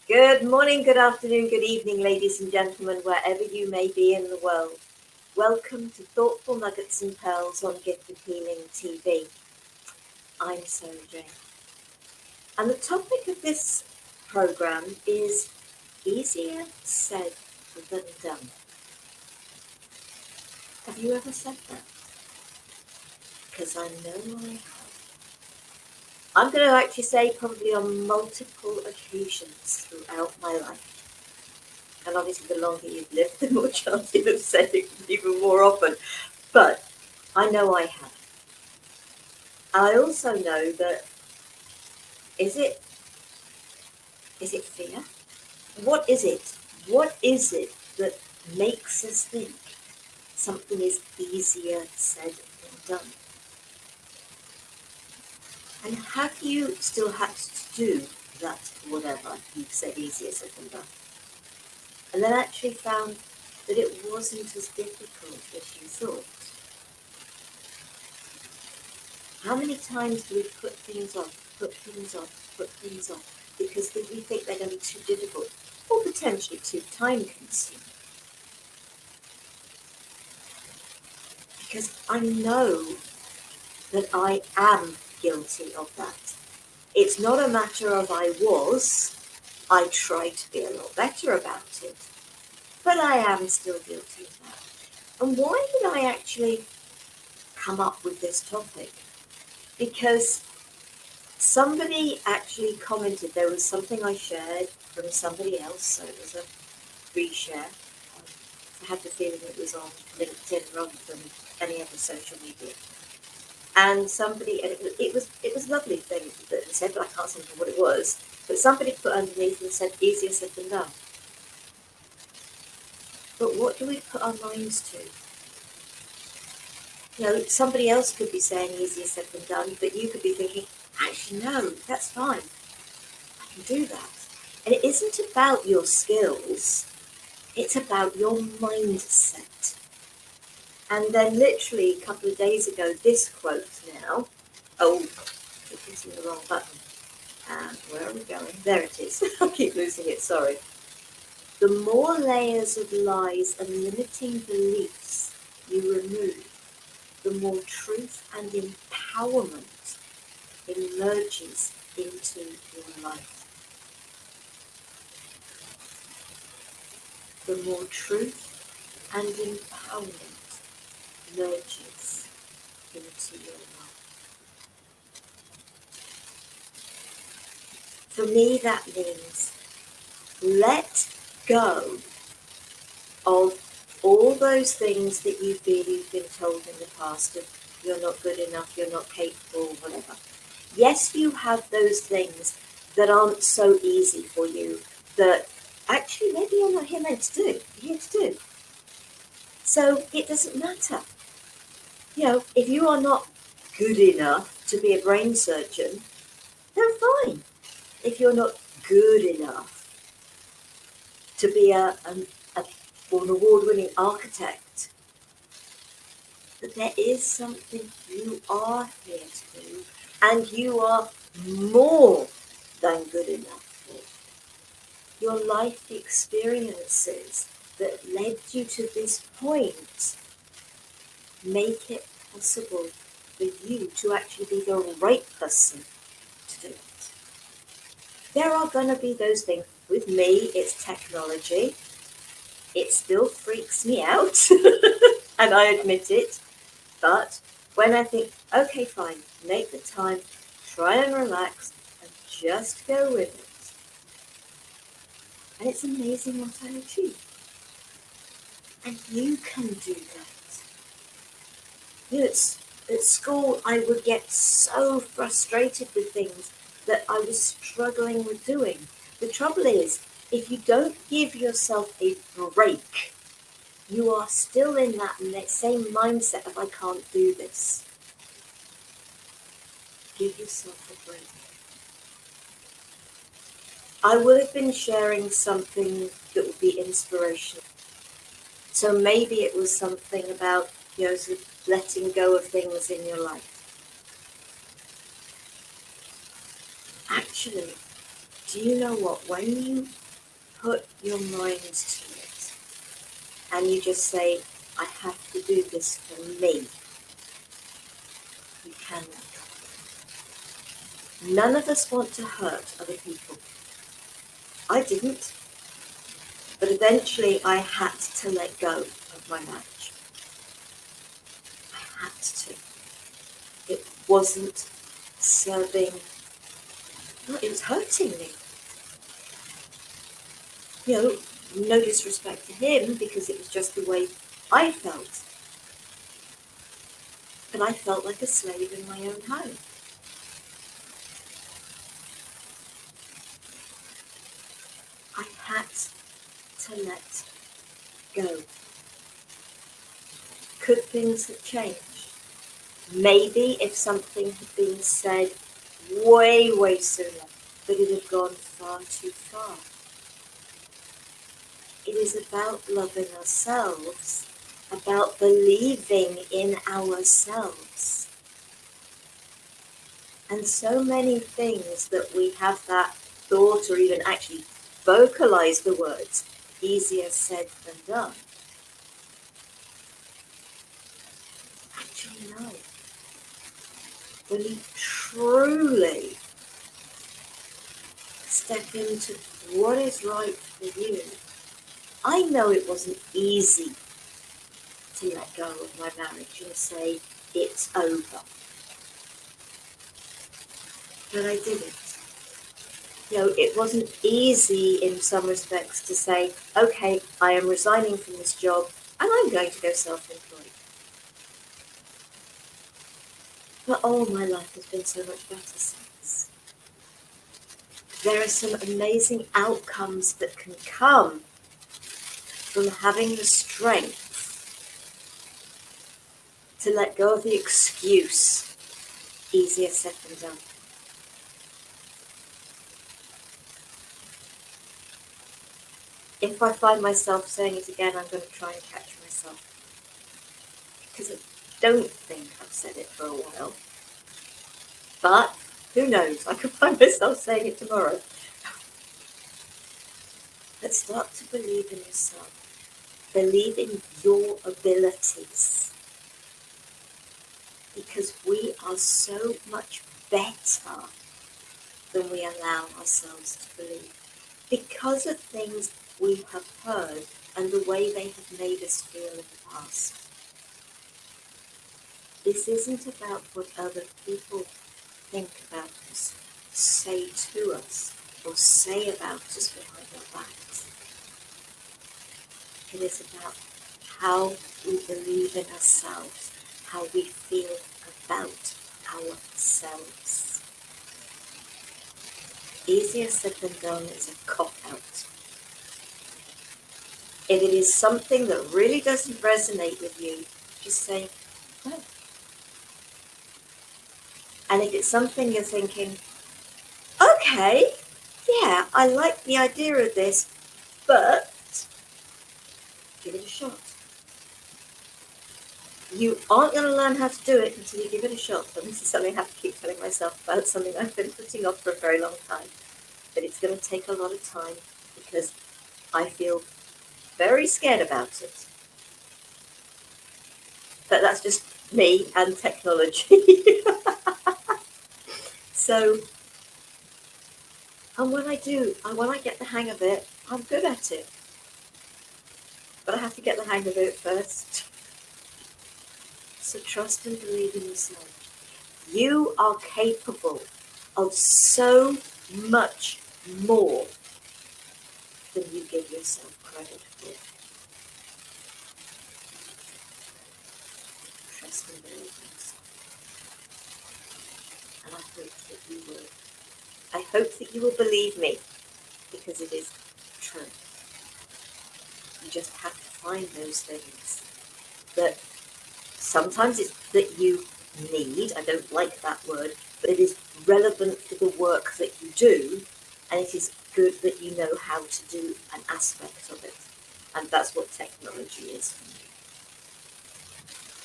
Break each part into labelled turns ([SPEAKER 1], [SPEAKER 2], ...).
[SPEAKER 1] Good morning, good afternoon, good evening, ladies and gentlemen, wherever you may be in the world. Welcome to Thoughtful Nuggets and Pearls on Gifted Healing TV. I'm Sara Jane. And the topic of this program is easier said than done. Have you ever said that? Because I know I have. I'm going to actually say probably on multiple occasions throughout my life. And obviously the longer you've lived, the more chance you have said it even more often. But I know I have. I also know that is it fear? What is it? What is it that makes us think something is easier said than done? And have you still had to do that whatever you've said easier said than done? And then actually found that it wasn't as difficult as you thought? How many times do we put things off, because we think they're going to be too difficult or potentially too time consuming? Because I know that I am guilty of that. It's not a matter of I try to be a lot better about it, but I am still guilty of that. And why did I actually come up with this topic? Because somebody actually commented, there was something I shared from somebody else, so it was a reshare. I had the feeling it was on LinkedIn rather than any other social media. And somebody, and it was a lovely thing that it said, but I can't remember what it was. But somebody put underneath and said, easier said than done. But what do we put our minds to? You know, somebody else could be saying easier said than done, but you could be thinking, actually, no, that's fine. I can do that. And it isn't about your skills. It's about your mindset. And then literally a couple of days ago, this quote now, it gives me the wrong button. And where are we going? There it is. I keep losing it, sorry. The more layers of lies and limiting beliefs you remove, the more truth and empowerment emerges into your life. The more truth and empowerment emerges into your life. For me, that means let go of all those things that you feel you've been told in the past of you're not good enough, you're not capable, whatever. Yes, you have those things that aren't so easy for you, that actually maybe you're not here meant to do, you're here to do. So it doesn't matter. You know, if you are not good enough to be a brain surgeon, then fine. If you're not good enough to be an award-winning architect, but there is something you are here to do, and you are more than good enough for. Your life experiences that led you to this point make it possible for you to actually be the right person to do it. There are going to be those things. With me, it's technology. It still freaks me out, and I admit it. But when I think, okay, fine, make the time, try and relax, and just go with it. And it's amazing what I achieve. And you can do that. You know, at school, I would get so frustrated with things that I was struggling with doing. The trouble is, if you don't give yourself a break, you are still in that same mindset of I can't do this. Give yourself a break. I would have been sharing something that would be inspirational. So maybe it was something about, you know, sort of letting go of things in your life. Actually, do you know what? When you put your mind to it and you just say, I have to do this for me, you can let go. None of us want to hurt other people. I didn't. But eventually I had to let go of my marriage. I had to. It wasn't serving, no, it was hurting me. You know, no disrespect to him, because it was just the way I felt. And I felt like a slave in my own home. I had to let go. Could things have changed? Maybe if something had been said way, way sooner, but it had gone far too far. It is about loving ourselves, about believing in ourselves. And so many things that we have that thought or even actually vocalize the words, easier said than done. Actually, no. When you truly step into what is right for you, I know it wasn't easy to let go of my marriage and say, it's over. But I did it. You know, it wasn't easy in some respects to say, okay, I am resigning from this job and I'm going to go self-employed. But oh, my life has been so much better since. There are some amazing outcomes that can come from having the strength to let go of the excuse, easier said than done. If I find myself saying it again, I'm going to try and catch myself. Because I don't think I've said it for a while. But who knows? I could find myself saying it tomorrow. But start to believe in yourself. Believe in your abilities. Because we are so much better than we allow ourselves to believe. Because of things we have heard and the way they have made us feel in the past. This isn't about what other people think about us, say to us, or say about us behind our backs. It is about how we believe in ourselves, how we feel about ourselves. Easier said than done is a cop-out. If it is something that really doesn't resonate with you, just say, no. And if it's something you're thinking, okay, yeah, I like the idea of this, but give it a shot. You aren't going to learn how to do it until you give it a shot. And this is something I have to keep telling myself about, something I've been putting off for a very long time. But it's going to take a lot of time because I feel very scared about it. But that's just me and technology. So, and when I do, and when I get the hang of it, I'm good at it. But I have to get the hang of it first. So trust and believe in yourself. You are capable of so much more than you give yourself credit for. Trust and believe in yourself. And I hope that you will. I hope that you will believe me, because it is true. You just have to find those things that sometimes it's that you need. I don't like that word, but it is relevant for the work that you do, and it is good that you know how to do an aspect of it. And that's what technology is for me.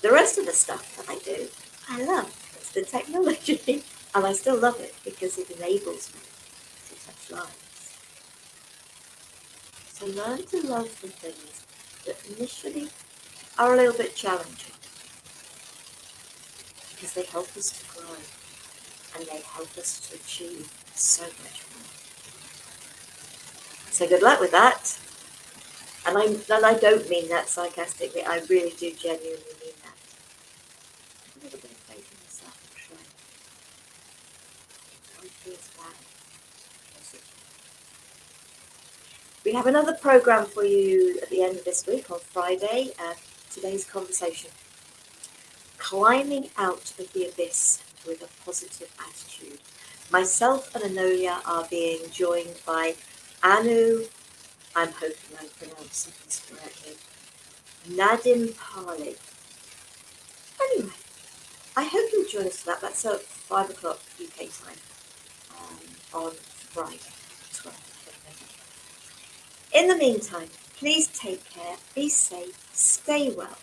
[SPEAKER 1] The rest of the stuff that I do, I love. It's the technology. And I still love it because it enables me to touch lives. So learn to love the things that initially are a little bit challenging, because they help us to grow and they help us to achieve so much more. So good luck with that. And I don't mean that sarcastically, I really do genuinely mean that. Have a little bit of faith in yourself and try. Don't feel bad. We have another program for you at the end of this week on Friday. Today's conversation: climbing out of the abyss with a positive attitude. Myself and Anolia are being joined by Anu, I'm hoping I'm pronouncing this correctly, Nadim Parley. Anyway, I hope you'll join us for that. That's at 5 o'clock UK time on Friday, 12th of November. In the meantime, please take care, be safe, stay well,